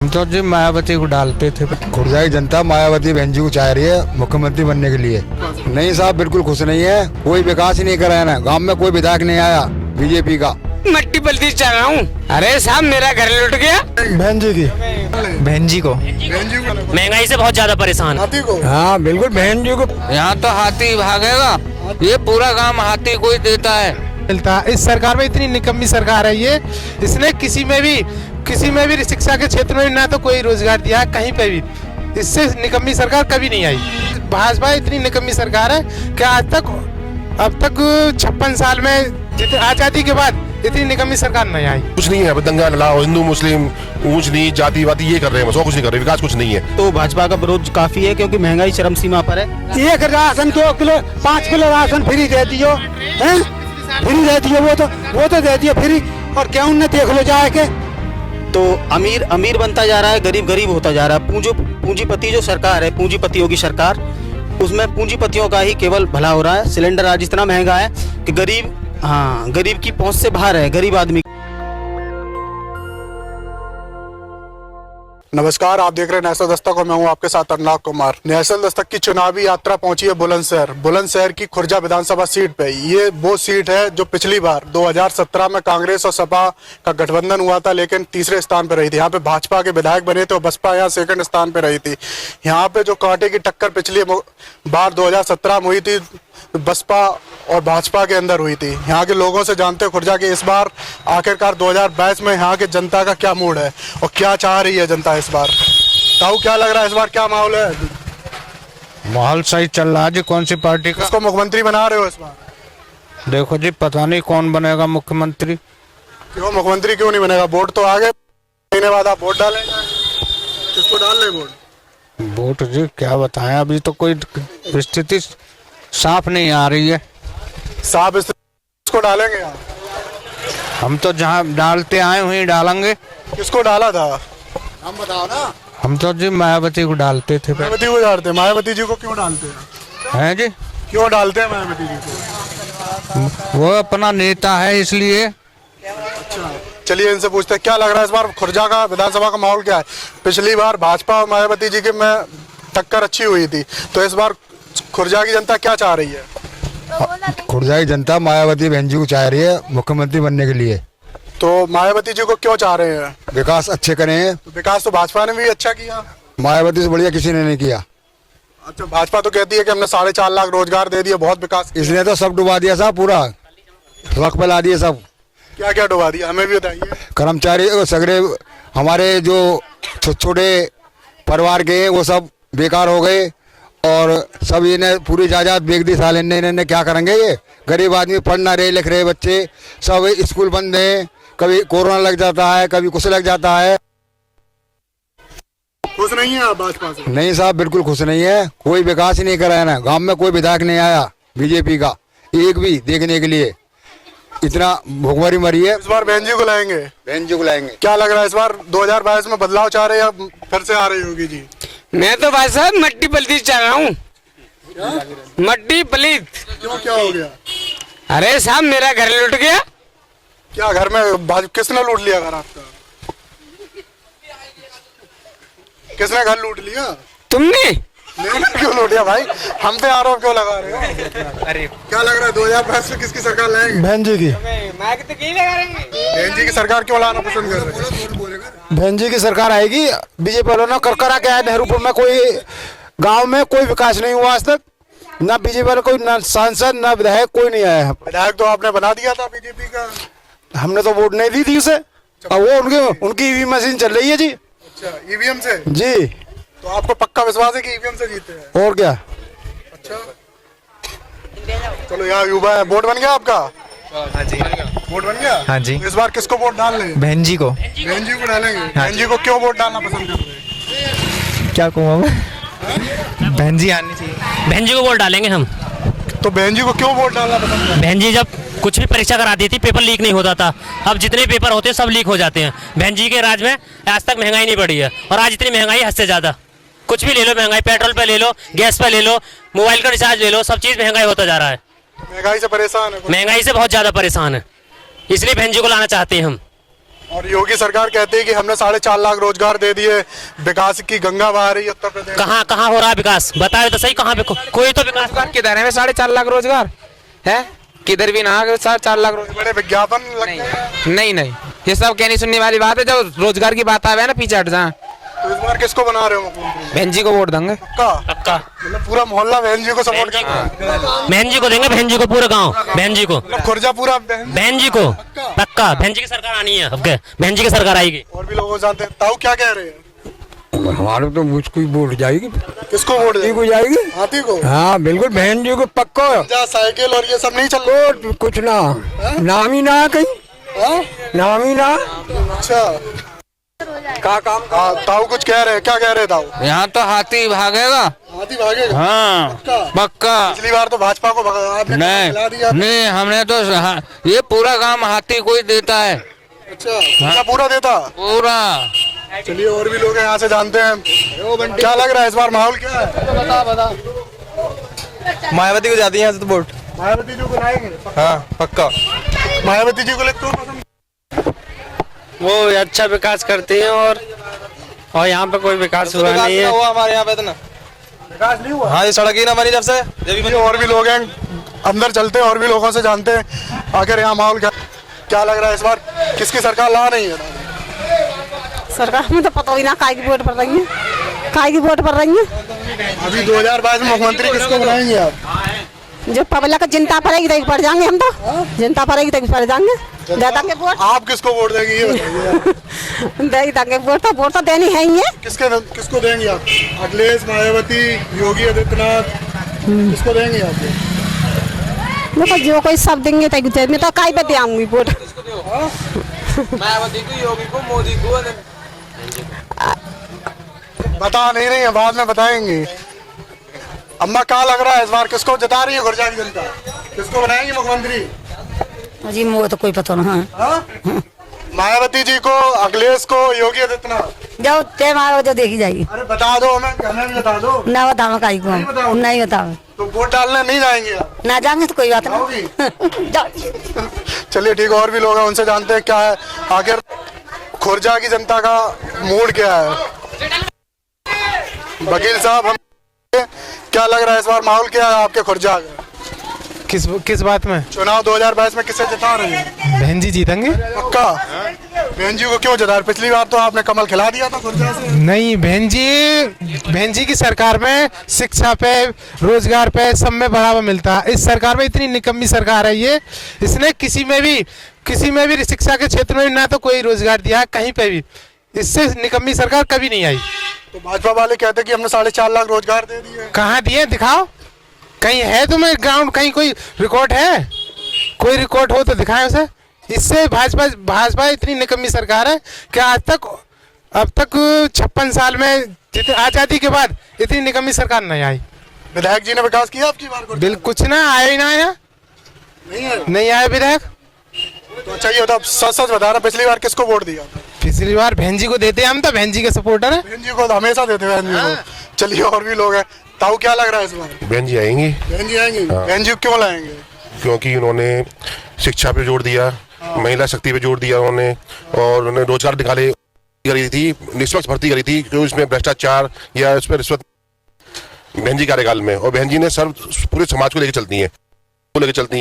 हम तो जी मायावती को डालते थे। खुर्जा की जनता मायावती बहन जी को चाह रही है मुख्यमंत्री बनने के लिए। नहीं साहब, बिल्कुल खुश नहीं है। कोई विकास ही नहीं कराया ना, गांव में कोई विधायक नहीं आया बीजेपी का। मट्टी पलटी चल रहा हूँ। अरे साहब मेरा घर लुट गया। बहन जी की, बहन जी को महंगाई से बहुत ज्यादा परेशान। हाँ बिल्कुल बहन जी को। यहाँ तो हाथी भागेगा, ये पूरा गांव हाथी को ही देता है। मिलता इस सरकार में इतनी निकम्मी सरकार है ये। इसने किसी में भी शिक्षा के क्षेत्र में ना तो कोई रोजगार दिया है कहीं पे भी। इससे निकम्मी सरकार कभी नहीं आई। भाजपा इतनी निकम्मी सरकार है कि अब तक 56 साल में आजादी के बाद इतनी निकम्मी सरकार नहीं आई। कुछ नहीं है, दंगा लाओ, हिंदू मुस्लिम ऊंच नीच जाति वादी ये कर रहे हैं, बस और कुछ नहीं कर रहे। विकास कुछ नहीं है। तो भाजपा का विरोध काफी है क्योंकि महंगाई चरम सीमा पर है। एक ration 2 kilo 5 kilo ration free दे दियो, हैं? फ्री दे दियो, वो तो दे दियो फ्री। और क्या उनने देख लो जाए के। तो अमीर अमीर बनता जा रहा है, गरीब गरीब होता जा रहा है। पूंजीपति जो सरकार है, पूंजीपतियों की सरकार, उसमें पूंजीपतियों का ही केवल भला हो रहा है। सिलेंडर आज इतना महंगा है कि गरीब की पहुंच से बाहर है, गरीब आदमी। नमस्कार, आप देख रहे हैं नेशनल दस्तक और मैं हूं आपके साथ अनुराग कुमार। नेशनल दस्तक की चुनावी यात्रा पहुंची है बुलंदशहर की खुर्जा विधानसभा सीट पे। ये वो सीट है जो पिछली बार 2017 में कांग्रेस और सपा का गठबंधन हुआ था, लेकिन तीसरे स्थान पे रही थी। यहाँ पे भाजपा के विधायक बने थे और बसपा यहाँ सेकंड स्थान पे रही थी। यहाँ पे जो कांटे की टक्कर पिछली बार 2017 में हुई थी, बसपा और भाजपा के अंदर हुई थी। यहाँ के लोगों से जानते हैं खुर्जा के इस बार आखिरकार 2022 में यहाँ के जनता का क्या मूड है और क्या चाह रही है जनता इस बार। ताऊ, क्या लग रहा है इस बार क्या माहौल है? माहौल सही चल रहा है जी। कौन सी पार्टी का किसको मुख्यमंत्री बना रहे हो इस बार? देखो जी, पता नहीं कौन बनेगा मुख्यमंत्री। क्यों मुख्यमंत्री क्यों नहीं बनेगा? वोट तो आगे महीने बाद आप वोट डालेंगे। किसको डाल रहे वोट? वोट जी क्या बताएं, अभी तो कोई स्थिति साफ नहीं आ रही है। साहब किसको डालेंगे आप? हम तो जहाँ डालते आए वहीं डालेंगे। किसको डाला था हम बताओ ना। हम तो जी मायावती को डालते थे। मायावती को डालते हैं। मायावती जी को क्यों डालते हैं जी? क्यों डालते हैं मायावती जी को? वो अपना नेता है इसलिए। अच्छा, चलिए इनसे पूछते हैं क्या लग रहा है इस बार खुर्जा का विधानसभा का माहौल क्या है? पिछली बार भाजपा और मायावती जी के में टक्कर अच्छी हुई थी, तो इस बार खुर्जा की जनता क्या चाह रही है? खुर्जा की जनता मायावती बहन जी को चाह रही है मुख्यमंत्री बनने के लिए। तो मायावती जी को क्यों चाह रहे हैं? विकास अच्छे करें। तो विकास तो भाजपा ने भी अच्छा किया। मायावती से बढ़िया किसी ने नहीं किया। अच्छा, भाजपा तो कहती है कि हमने 4.5 लाख रोजगार दे दिए, बहुत विकास। इसने तो सब डुबा दिया साहब, पूरा ट्रक पे ला दिए सब। क्या क्या डुबा दिया, हमें भी बताइए। कर्मचारी सगरे हमारे जो छोटे परिवार के वो सब बेकार हो गए और सब इन्हें पूरी जायदाद बेच दी साले ने। इन्हें क्या करेंगे? ये गरीब आदमी पढ़ ना रहे, लिख रहे बच्चे सब स्कूल बंद हैं। कभी कोरोना लग जाता है, कभी कुछ लग जाता है। खुश नहीं है आप भाजपा से? नहीं साहब, बिल्कुल खुश नहीं है। कोई विकास ही नहीं कराया ना, गांव में कोई विधायक नहीं आया बीजेपी का एक भी देखने के लिए। इतना भुखमरी मरी है। इस बार बहन जी को लाएंगे। बहन जी को लाएंगे। क्या लग रहा है इस बार 2022 में बदलाव चाह रहे हैं या फिर से आ रही होगी जी? मैं तो भाई साहब मट्टी पलटी चल रहा हूँ। मट्टी पलित। क्यों, क्या हो गया? अरे साहब मेरा घर लुट गया। क्या घर में किसने लूट लिया घर आपका? किसने घर लूट लिया? तुमने? क्यों लूट लिया भाई? हम पे आरोप क्यों लगा रहे हो? अरे क्या लग रहा है 2022 में किसकी सरकार लाएंगे? बहन जी की। बहन जी की सरकार क्यों लाना पसंद कर रहे हैं? बहन जी की सरकार आएगी। बीजेपी वालों ने कर क्या है, नेहरूपुर में कोई गांव में कोई विकास नहीं हुआ आज तक। ना बीजेपी वाले कोई, ना सांसद, ना विधायक, कोई नहीं आया। विधायक तो आपने बना दिया था बीजेपी का। हमने तो वोट नहीं दी थी उसे। और वो उनकी ईवीएम मशीन चल रही है जी। अच्छा, ईवीएम से जी। तो आपको पक्का विश्वास है कि ईवीएम से जीते हैं? और क्या। अच्छा, चलो यहाँ युवा है। वोट बन गया आपका? हाँ जी। वोट बन गया? हाँ जी। तो इस बार किसको वोट डाल रहे हैं? बहन जी को। बहन जी को डालेंगे। बहन जी को क्यों वोट डालना पसंद कर रहे हैं? क्या कहूँ मैं, बहन जी आनी चाहिए। बहन जी को वोट डालेंगे हम। तो बहन जी को क्यों वोट डालना पसंद कर रहे हैं? बहन जी जब कुछ भी परीक्षा कराती थी पेपर लीक नहीं होता था। अब जितने पेपर होते हैं सब लीक हो जाते हैं। बहन जी के राज में आज तक महंगाई नहीं बढ़ी है और आज इतनी महंगाई हद से ज्यादा। कुछ भी ले लो महंगाई, पेट्रोल पे ले लो, गैस पे ले लो, मोबाइल का रिचार्ज ले लो, सब चीज महंगाई होता जा रहा है। महंगाई से परेशान है? महंगाई से बहुत ज्यादा परेशान है, इसलिए बहन जी को लाना चाहते हैं हम। और योगी सरकार कहती है कि हमने 4.5 लाख रोजगार दे दिए, विकास की गंगा बहा रही है उत्तर प्रदेश। कहाँ कहाँ हो रहा है विकास, बताओ तो सही, कहाँ पे कोई तो विकास किधर है 4.5 लाख रोजगार है, किधर भी ना 4 लाख रोजगार। बड़े विज्ञापन लगते हैं। नहीं, ये सब कहनी सुनने वाली बात है। जब रोजगार की बात आवे ना पीछे हट जा। तो इस बार किसको बना रहे हो मुख्यमंत्री? बहन जी को वोट देंगे पक्का। मतलब पूरा मोहल्ला बहन जी को सपोर्ट करता बहन जी को देंगे, बहन जी को, पूरा गाँव बहन जी को, है, खुर्जा पूरा बहन जी को पक्का। बहन जी की सरकार आनी है, अब बहन जी की सरकार आएगी। और भी लोग जानते हैं। ताऊ क्या कह रहे हैं? हमारे तो मुझको ही वोट जाएगी, किसको वोट को जाएगी। हाथी को? हाँ बिल्कुल, बहन जी को पक्का। साइकिल और ये सब नहीं चल रहा? वोट कुछ ना, नाम ही ना कहीं, नाम ही ना। अच्छा, का काम। ताऊ कुछ कह रहे हैं, क्या कह रहे हैं ताऊ? यहाँ तो हाथी भागेगा। हाथी भागेगा? हाँ पक्का। पिछली बार तो भाजपा को आपने खिला दिया। नहीं हमने तो ये पूरा काम हाथी को ही देता है। अच्छा, पूरा देता पूरा। चलिए और भी लोग हैं यहाँ से जानते हैं। क्या लग रहा है इस बार माहौल क्या है? बता। मायावती को जाती है यहाँ से तो वोट। मायावती जी को लाएंगे? हाँ पक्का। मायावती जी को लगता है वो अच्छा विकास करती हैं और यहाँ पे कोई विकास हुआ नहीं है। हमारे यहाँ पे इतना विकास नहीं हुआ। हाँ, ये सड़क ही ना बनी जब से। और भी लोग हैं, अंदर चलते हैं और भी लोगों से जानते हैं आखिर यहाँ माहौल क्या लग रहा है इस बार किसकी सरकार ला रही है? सरकार में तो पता ही ना काय की वोट पड़ रही है, काय की वोट पड़ रही है। अभी 2022 में मुख्यमंत्री किसको बनाएंगे आप? जो पब्लिक जनता पड़ेगी तभी पड़ जाएंगे हम तो। जनता पड़ेगी तभी पड़ जाएंगे। दे देंगे वोट। आप किसको वोट देंगे ये बताइए? दे देंगे वोट तो देनी है ही है। किसको देंगे आप? अखिलेश, मायावती, योगी आदित्यनाथ, किसको देंगे आप? मैं तो जो कोई सब देंगे तभी मैं तो काय पे देंगी वोट। मायावती को, योगी को, मोदी को। बता नहीं रही है, बाद में बताएंगे। अम्मा क्या लग रहा है इस बार किसको जिता रही है खुर्जा की जनता? किसको बनाएंगे मुख्यमंत्री? जी मुझे तो कोई पता नहीं। मायावती जी को, अखिलेश को, योगी आदित्यनाथ? जो टाइम आएगा जो देखी जाएगी। अरे बता दो, हमें भी बता दो। ना बताओ काय को, नहीं बताओ। तो वोट डालने नहीं जाएंगे आप? ना जाएंगे तो कोई बात नहीं। चलिए ठीक है, और भी लोग हैं उनसे जानते हैं क्या है आखिर खुर्जा की जनता का मूड क्या है। वकील साहब, हम क्या लग रहा है इस बार माहौल क्या है आपके खुर्जा का? किस बात में? चुनाव 2022 में किसे जिता रहे हैं? बहन जी जीतेंगे पक्का। बहन जी को क्यों जिता रहे? पिछली बार तो आपने कमल खिला दिया था खुर्जा से। नहीं, बहन जी की सरकार में शिक्षा पे, रोजगार पे, सब में बढ़ावा मिलता है। इस सरकार में इतनी निकम्मी सरकार है ये, इसने किसी में भी शिक्षा के क्षेत्र में ना तो कोई रोजगार दिया है कहीं पे भी। इससे निकम्मी सरकार कभी नहीं आई। तो भाजपा वाले कहते हैं कि हमने 4.5 लाख रोजगार दे दिए। कहाँ दिए दिखाओ, कहीं है तुम्हें ग्राउंड, कहीं कोई रिकॉर्ड है? कोई रिकॉर्ड हो तो दिखाएं उसे। इससे भाजपा इतनी निकम्मी सरकार है कि अब तक 56 साल में आजादी के बाद इतनी निकम्मी सरकार नहीं आई। विधायक जी ने विकास किया आपकी बार? बिल्कुल कुछ ना आया ही ना आया, नहीं आया विधायक। तो अच्छा ये बताओ, सच बता रहा, पिछली बार किसको वोट दिया? पिछली बार बहन जी को देते, हम तो बहन जी के सपोर्टर है। बहन जी को तो हमेशा देते हैं बहन जी को। चलिए और भी लोग हैं। ताऊ क्या लग रहा है इस बार? बहन जी आएंगी। बहन जी आएंगी? बहन जी क्यों लाएंगे? क्योंकि उन्होंने शिक्षा पे जोर दिया, महिला शक्ति पे जोर दिया उन्होंने, और उन्होंने रोजगार निकाले करी थी, निष्पक्ष भर्ती करी थी, क्योंकि इसमें भ्रष्टाचार या इस पर रिश्वत बहन जी कार्यकाल में। और बहन जी ने सब पूरे समाज को लेकर चलती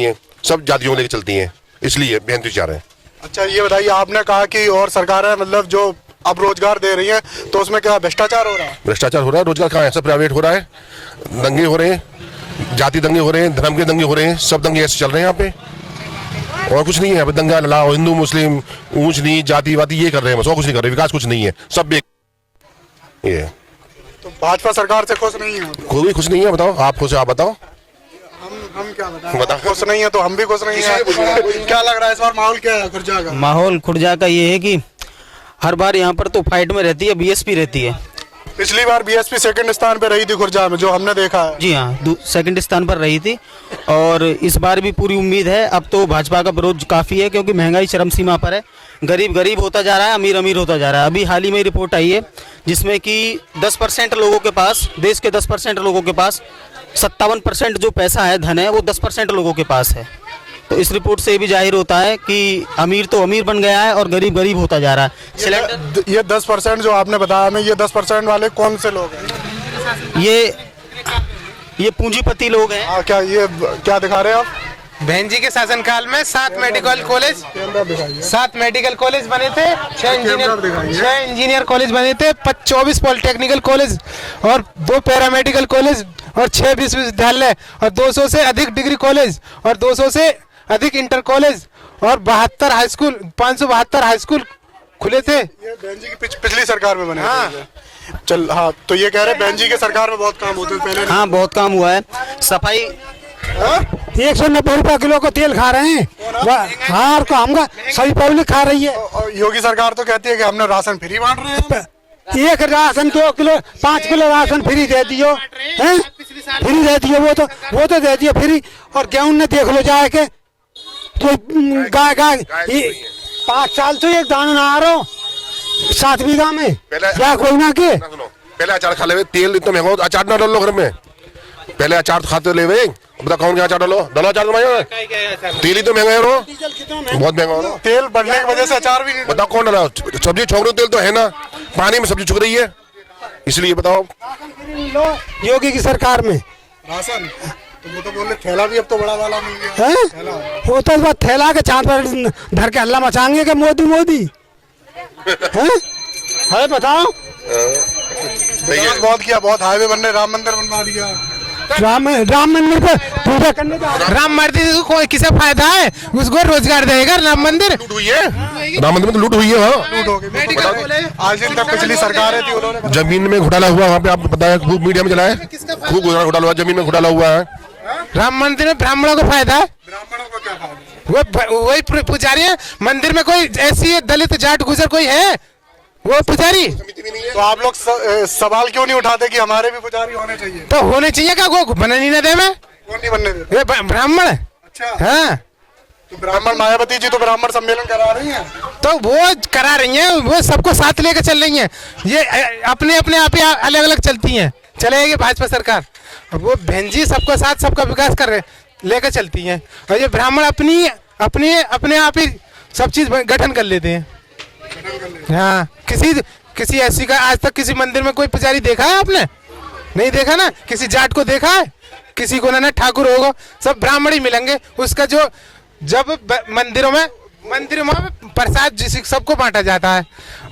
हैं, सब जातियों को लेकर चलती हैं, इसलिए बहन जी चाह रहे हैं। अच्छा ये बताइए, आपने कहा कि और सरकारें मतलब जो अब रोजगार दे रही हैं, तो उसमें क्या भ्रष्टाचार हो रहा है? भ्रष्टाचार हो रहा है, रोजगार कहाँ है, सब प्राइवेट हो रहा है, दंगे हो रहे हैं, जाति दंगे हो रहे हैं, धर्म के दंगे हो रहे हैं, सब दंगे ऐसे चल रहे हैं यहाँ पे। और कुछ नहीं है यहाँ पे, दंगा लड़ाओ, हिंदू मुस्लिम, ऊंच नीच, जातिवादी, ये कर रहे हैं बस, और कुछ नहीं कर रहे। विकास कुछ नहीं है, सब ये। तो भाजपा सरकार से खुश नहीं है? कोई खुश नहीं है, बताओ आप खुश, आप बताओ। हम क्या बताएं? खुश नहीं है तो हम भी खुश नहीं है। क्या लग रहा है इस बार माहौल क्या है खुर्जा का? माहौल खुर्जा का ये है कि हर बार यहाँ पर तो फाइट में रहती है, बीएसपी रहती है। पिछली बार बीएसपी सेकंड स्थान पे रही थी खुर्जा में, जो हमने देखा है। जी हाँ, सेकंड स्थान पर रही थी, और इस बार भी पूरी उम्मीद है। अब तो भाजपा का विरोध काफ़ी है, क्योंकि महंगाई चरम सीमा पर है, गरीब होता जा रहा है, अमीर होता जा रहा है। अभी हाल ही में रिपोर्ट आई है जिसमें कि 10% लोगों के पास, देश के 10% लोगों के पास 57% जो पैसा है, धन है, वो 10% लोगों के पास है। तो इस रिपोर्ट से ये भी जाहिर होता है कि अमीर तो अमीर बन गया है और गरीब गरीब होता जा रहा है। सिलेंडर ये 10% जो आपने बताया हमें, ये 10% वाले कौन से लोग हैं? ये पूंजीपति लोग हैं। हाँ, क्या दिखा रहे हैं आप? बहन जी के शासनकाल में 7 मेडिकल कॉलेज बने थे, 6 इंजीनियर कॉलेज बने थे, 24 पॉलिटेक्निकल कॉलेज और 2 पैरामेडिकल कॉलेज और 6 विश्वविद्यालय और 200 से अधिक डिग्री कॉलेज और 200 से अधिक इंटर कॉलेज और 72 हाई स्कूल, 572 हाई स्कूल खुले थे। ये बहन जी की पिछली सरकार में बने थे। चल हाँ, तो ये कह रहे हैं बहन जी के सरकार में बहुत काम होते हैं पहले। हाँ, बहुत काम हुआ है। सफाई 190 रुपए किलो का तेल खा रहे हैं। हार को हम सभी पब्लिक खा रही है। और योगी सरकार तो कहती है कि हमने राशन फ्री बांट रहे हैं। एक ration 2 kilo 5 kilo ration free दे दियो, हैं? फ्री दे दियो, वो तो दे दियो फ्री। और गेहूं ने देख लो जाए के तो गाय 5 साल तो एक दाना ना आ रहा 7 बीघा में क्या कोई ना के। पहले अचार खा ले, तेल इतना महंगा, अचार ना डालो घर में। पहले अचार खाते ले बता कौन क्या अचार डालो अचार तो तेल ही तो महंगा है रो, बहुत महंगा हो। तेल बढ़ने की वजह से अचार भी बताओ कौन डाला? सब्जी छोक रहे, तेल तो है ना, पानी में सब्जी छुक रही है, इसलिए बताओ। योगी की सरकार में राशन तो वो तो बोल रहे थैला भी अब तो बड़ा वाला मिल गया है। वो तो बस थैला के चांद पर धर के हल्ला मचाएंगे कि मोदी है बताओ। बहुत किया, बहुत हाईवे बन रहे, राम मंदिर बनवा दिया। राम मंदिर को पूजा करने राम मंदिर को कोई किसे फायदा है? उसको रोजगार देगा राम मंदिर। लूट हुई है, राम मंदिर में तो लूट हुई है। लूट हो गई। आज दिन तक पिछली सरकारें थी, उन्होंने जमीन में घोटाला हुआ, वहाँ पे आपको पता है, खूब मीडिया में चला है, खूब घोटाला हुआ, जमीन में घोटाला हुआ है। राम मंदिर में ब्राह्मणों को फायदा है? ब्राह्मणों को क्या फायदा? वही पुजारी है। मंदिर में कोई ऐसी दलित जाट गुजर कोई है वो पुजारी? तो आप लोग सवाल क्यों नहीं उठाते कि हमारे भी पुजारी होने चाहिए? तो होने चाहिए क्या? वो बनने नहीं दे में, कौन नहीं बनने दे? ब्राह्मण। अच्छा हाँ, तो ब्राह्मण मायावती जी तो ब्राह्मण सम्मेलन करा रही हैं। तो वो करा रही हैं, वो सबको साथ लेकर चल रही हैं। ये अपने अपने आप ही अलग अलग चलती हैं। चलेगी भाजपा सरकार, वो बहन जी सबको साथ सबका विकास कर रहे लेकर चलती हैं, और ये ब्राह्मण अपने आप ही सब चीज गठन कर लेते हैं। हाँ, किसी ऐसी का आज तक किसी मंदिर में कोई पुजारी देखा है आपने? नहीं देखा ना। किसी जाट को देखा है? किसी को ना ठाकुर होगा, सब ब्राह्मण ही मिलेंगे। उसका जो जब मंदिरों में प्रसाद सबको बांटा जाता है,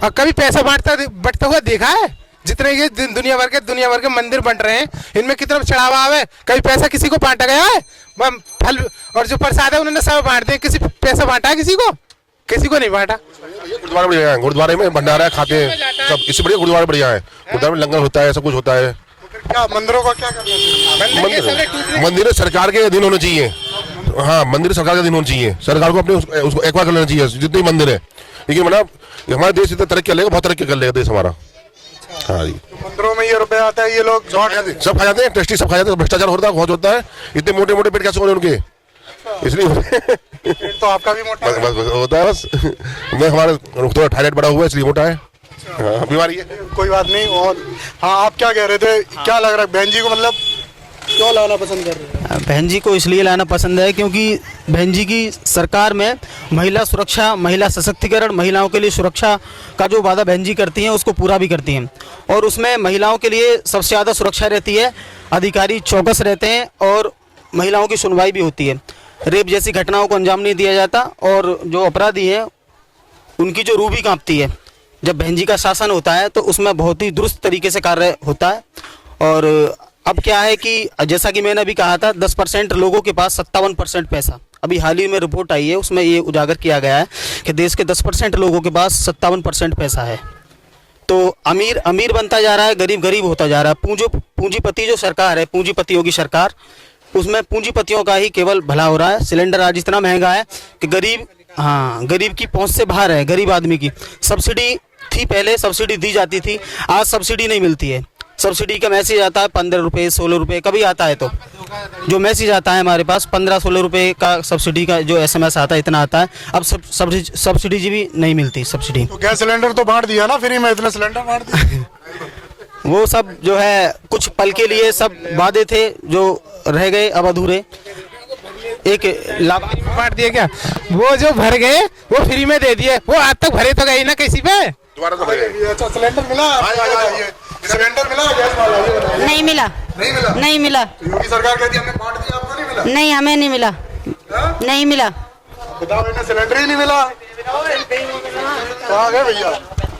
और कभी पैसा बंटता हुआ देखा है? जितने ये दुनिया भर के मंदिर बन रहे हैं, इनमें कितना चढ़ावा है? कभी पैसा किसी को बांटा गया है? फल और जो प्रसाद है उन्होंने सब बांट दिए। किसी पैसा बांटा है किसी को नहीं बांटा। गुरुद्वारा बढ़िया है, गुरुद्वारे में भंडारा खाते हैं सब, इससे बढ़िया गुरुद्वारा बढ़िया है। गुरुद्वारे में लंगर होता है, सब कुछ होता है। क्या मंदिरों का क्या करना चाहिए? मंदिर सरकार के अधीन होने चाहिए। हाँ, मंदिर सरकार के अधीन होना चाहिए। सरकार को अपने उसको एक्वायर कर लेना चाहिए जितने मंदिर है, लेकिन मतलब हमारा देश इतना तरक्की कर लेगा, बहुत तरक्की कर लेगा देश हमारा। हाँ जी, तो मंदिरों में ये रुपए आता है, ये लोग सब खा जाते हैं, ट्रस्टी सब खा जाते हैं, भ्रष्टाचार होता है, बहुत होता है। इतने मोटे मोटे पेट कैसे हो रहे उनके, इसलिए तो आपका भी मोटा बस होता है। बस मैं हमारा थोड़ा थायराइड बड़ा हुआ है इसलिए मोटा है। हाँ, बीमारी है, कोई बात नहीं। और हाँ, आप क्या कह रहे थे? क्या लग रहा है बहन जी को, मतलब क्यों लाना पसंद कर रहे हैं? बहन जी को इसलिए लाना पसंद है क्योंकि बहन जी की सरकार में महिला सुरक्षा, महिला सशक्तिकरण, महिलाओं के लिए सुरक्षा का जो वादा बहन जी करती हैं उसको पूरा भी करती हैं, और उसमें महिलाओं के लिए सबसे ज़्यादा सुरक्षा रहती है। अधिकारी चौकस रहते हैं और महिलाओं की सुनवाई भी होती है। रेप जैसी घटनाओं को अंजाम नहीं दिया जाता, और जो अपराधी हैं उनकी जो रूह भी कांपती है। जब बहन जी का शासन होता है तो उसमें बहुत ही दुरुस्त तरीके से कार्य होता है। और अब क्या है कि जैसा कि मैंने अभी कहा था, 10% लोगों के पास 57% पैसा, अभी हाल ही में रिपोर्ट आई है उसमें ये उजागर किया गया है कि देश के 10% लोगों के पास 57% पैसा है। तो अमीर अमीर बनता जा रहा है, गरीब गरीब होता जा रहा है। पूंजीपति जो सरकार है, पूंजीपतियों की सरकार, उसमें पूंजीपतियों का ही केवल भला हो रहा है। सिलेंडर आज इतना महंगा है कि गरीब की पहुंच से बाहर है। गरीब आदमी की सब्सिडी थी, पहले सब्सिडी दी जाती थी, आज सब्सिडी नहीं मिलती है। सब्सिडी का मैसेज आता है 15 रुपये 16 रुपये कभी आता है, तो जो मैसेज आता है हमारे पास 15-16 रुपये का सब्सिडी का जो SMS आता है, इतना आता है। अब सब्सिडी भी नहीं मिलती सब्सिडी। तो गैस सिलेंडर तो बांट दिया ना फ्री में, इतने सिलेंडर बांट दिए। वो सब जो है कुछ पल के लिए सब वादे थे जो रह गए अब अधूरे। एक लाभ बांट दिए क्या? वो जो भर गए वो फ्री में दे दिए, वो आज तक भरे तो गए ना किसी पे। दोबारा तो भरेगा। अच्छा सिलेंडर मिला? सिलेंडर मिला गैस वाला? ये बताइए। नहीं मिला, नहीं मिला? नहीं मिला, तो योगी सरकार कहती है हमने बांट दिया, आपको नहीं मिला? नहीं हमें नहीं मिला, नहीं मिला। बताओ इन्हें सिलेंडर ही नहीं मिला। कहाँ गए भैया?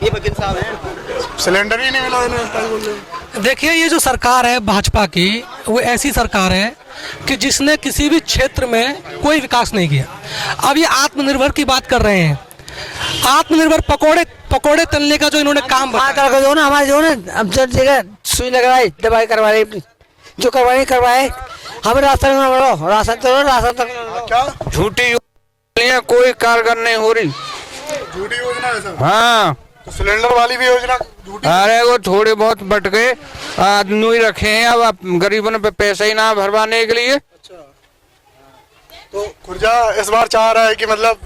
ये वकील साहब हैं। सिलेंडर ही नहीं मिला इन्हें। देखिए ये जो सरकार है भाजपा की, वो ऐसी सरकार है कि जिसने किसी भी क्षेत्र में कोई विकास नहीं किया। अब ये आत्मनिर्भर की बात कर रहे हैं, आत्मनिर्भर पकोड़े तलने का जो इन्होंने काम बताया। जो ना हमारे जो ना अब जब जगह सुई लगवाई, दवाई करवाई, जो करवाए हमें राशन तो क्या झूठी कोई कारगर नहीं हो रही। झूठी योजना है सर? हाँ, तो सिलेंडर वाली भी योजना झूठी? अरे वो थोड़े बहुत बट गए, आदमी रखे हैं अब गरीबों पे पैसा ही ना भरवाने के लिए। तो खुर्जा इस बार चाह रहा है कि मतलब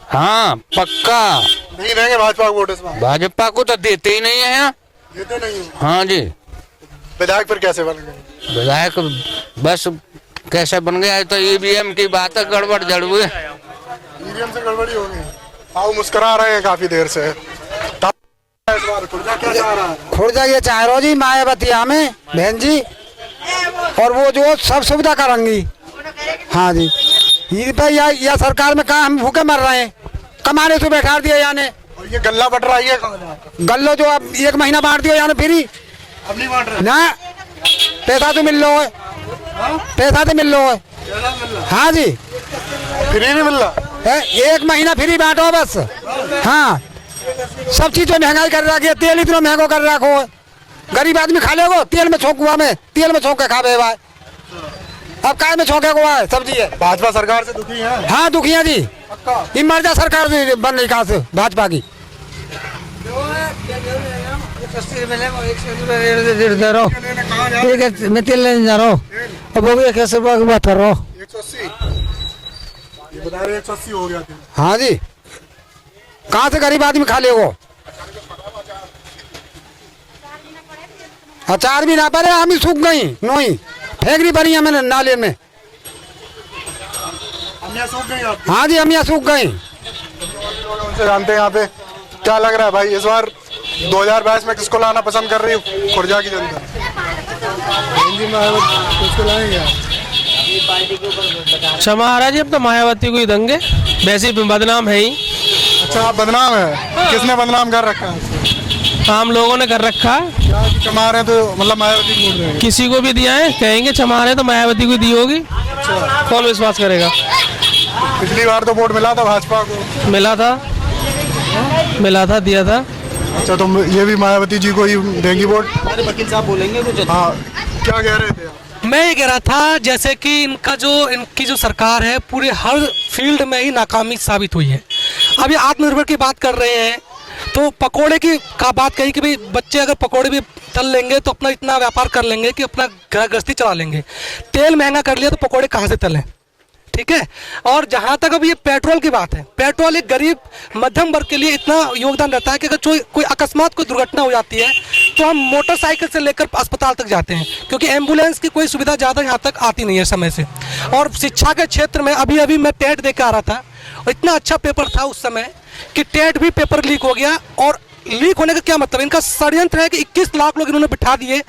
हाँ पक्का नहीं देंगे भाजपा को वोट इस बार? भाजपा को तो देते ही नहीं है यहाँ। देते नहीं हो? हाँ जी। विधायक फिर कैसे बन गए? विधायक बस कैसे बन गया, तो ईवीएम की बात है, गड़बड़ जड़ हुई। ईवीएम से गड़बड़ी हो गई। हाँ मुस्कुरा रहे हैं काफी देर से। इस बार खुर्जा क्या चाह रहा है? खुर्जा ये चाह रहा जी मायावती हमें बहन जी, और वो जो सब सुविधा करेंगी। हाँ जी, ये पे या सरकार में कहा हम भूखे मर रहे हैं, कमाने से बैठा दिया यानी। और ये गल्ला बट रहा है गल्लो जो अब 1 महीना बांट दिया यानी फ्री, अब नहीं बांट रहे ना पैसा तो मिल लो है, पैसा तो मिल लो है। हाँ जी, फ्री नहीं मिल रहा है 1 महीना फ्री बांटो बस। हाँ, सब चीजों महंगाई कर रखी है, तेल इतना महंगो कर रखो है, गरीब आदमी खा लेगो तेल में छोंकुआ में, तेल में छोंक के खावे भाई, अब काय में छोंके को है सब्जी है। भाजपा सरकार से दुखी है? हाँ दुखी है जी, ये मर्जा सरकार बन रही कहाँ से भाजपा की। मैं तेल लेने जा रहा हूँ, अब वो भी कैसे बात कर रहा हूँ। 180 ये बता रहे 180 हो गया था। हाँ जी, कहाँ से गरीब आदमी खा लेगो, अचार भी ना पड़े, हम ही सूख गई नोई फेंकनी पड़ी हमें नाले में। हम सूख गई आप? हाँ जी, हम यहाँ सूख गई। उनसे जानते हैं यहाँ पे क्या लग रहा है भाई, इस बार 2022 में किसको लाना पसंद कर रही है खुर्जा की जनता? किसको लाएंगे? अच्छा महाराज जी, अब तो मायावती को ही देंगे, वैसे ही बदनाम है ही। अच्छा आप बदनाम है? किसने बदनाम कर रखा है? आम लोगों ने कर रखा है। क्या चमा रहे हैं तो मतलब मायावती को वोट देंगे? किसी को भी दिया है, कहेंगे चमा रहे तो मायावती को दी होगी। कौन विश्वास करेगा? पिछली बार तो वोट मिला था भाजपा को। मिला था, दिया था। अच्छा तो ये भी मायावती जी को ही देंगी वोट? वकील साहब बोलेंगे कुछ। हाँ क्या कह रहे थे आप? मैं ये कह रहा था जैसे कि इनकी जो सरकार है पूरे हर फील्ड में ही नाकामी साबित हुई है। अब ये आत्मनिर्भर की बात कर रहे हैं तो पकोड़े की बात कही कि भाई बच्चे अगर पकोड़े भी तल लेंगे तो अपना इतना व्यापार कर लेंगे कि अपना घर गृहस्थी चला लेंगे। तेल महंगा कर लिया तो पकोड़े कहाँ से तलें, ठीक है। और जहाँ तक अब ये पेट्रोल की बात है, पेट्रोल एक गरीब मध्यम वर्ग के लिए इतना योगदान रहता है कि अगर कोई अकस्मात कोई दुर्घटना हो जाती है तो हम मोटरसाइकिल से लेकर अस्पताल तक जाते हैं, क्योंकि एम्बुलेंस की कोई सुविधा ज़्यादा यहाँ तक आती नहीं है समय से। और शिक्षा के क्षेत्र में अभी मैं टेट दे के आ रहा था और इतना अच्छा पेपर था उस समय कि टेट भी पेपर लीक हो गया। और लीक होने का क्या मतलब, इनका षड्यंत्र है कि 21 लाख लोग इन्होंने बिठा दिए,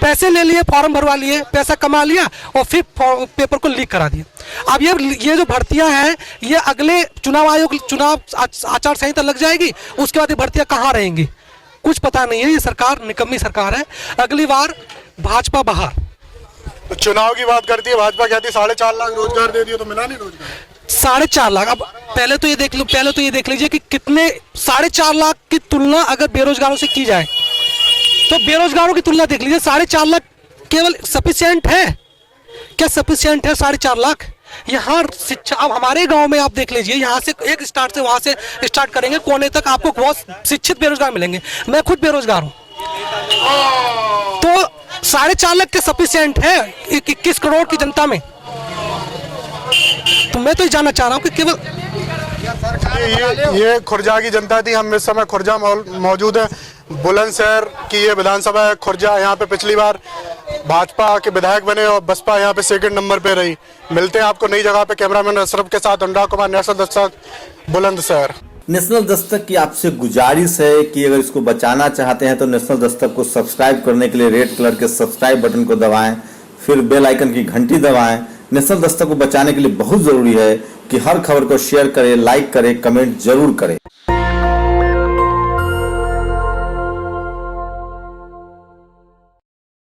पैसे ले लिए, फॉर्म भरवा लिए, पैसा कमा लिया और फिर पेपर को लीक करा दिया। अब ये जो भर्तियां हैं ये अगले चुनाव आचार संहिता लग जाएगी, उसके बाद ये भर्तियां कहाँ रहेंगी कुछ पता नहीं है। ये सरकार निकम्मी सरकार है, अगली बार भाजपा बाहर। तो चुनाव की बात करती है भाजपा, कहती है 4.5 लाख रोजगार दे दिए तो मिला नहीं रोजगार? 4.5 लाख। अब पहले तो ये देख लीजिए कि कितने 4.5 लाख की तुलना अगर बेरोजगारों से की जाए तो बेरोजगारों की तुलना देख लीजिए। 4.5 लाख केवल सफिशिएंट है क्या? सफिशिएंट है 4.5 लाख? यहाँ शिक्षा, अब हमारे गांव में आप देख लीजिए, यहाँ से एक स्टार्ट से वहाँ से स्टार्ट करेंगे कोने तक आपको बहुत शिक्षित बेरोजगार मिलेंगे। मैं खुद बेरोजगार हूँ, तो 4.5 लाख के सफिशिएंट है 21 करोड़ की जनता में? तो मैं तो ये जानना चाह रहा हूँ कि केवल ये खुर्जा की जनता थी। हम इस समय खुर्जा मौजूद है, बुलंदशहर की ये विधानसभा है खुर्जा। यहाँ पे पिछली बार भाजपा के विधायक बने और बसपा यहाँ पे सेकंड नंबर पे रही। मिलते हैं आपको नई जगह पे। कैमरामैन अशरफ के साथ अनुराग कुमार, नेशनल दस्तक, बुलंदशहर। नेशनल दस्तक की आपसे गुजारिश है कि अगर इसको बचाना चाहते हैं तो नेशनल दस्तक को सब्सक्राइब करने के लिए रेड कलर के सब्सक्राइब बटन को दबाएं, फिर बेल आइकन की घंटी दबाएं। नेशनल दस्तक को बचाने के लिए बहुत जरूरी है कि हर खबर को शेयर करें, लाइक करें, कमेंट जरूर करें।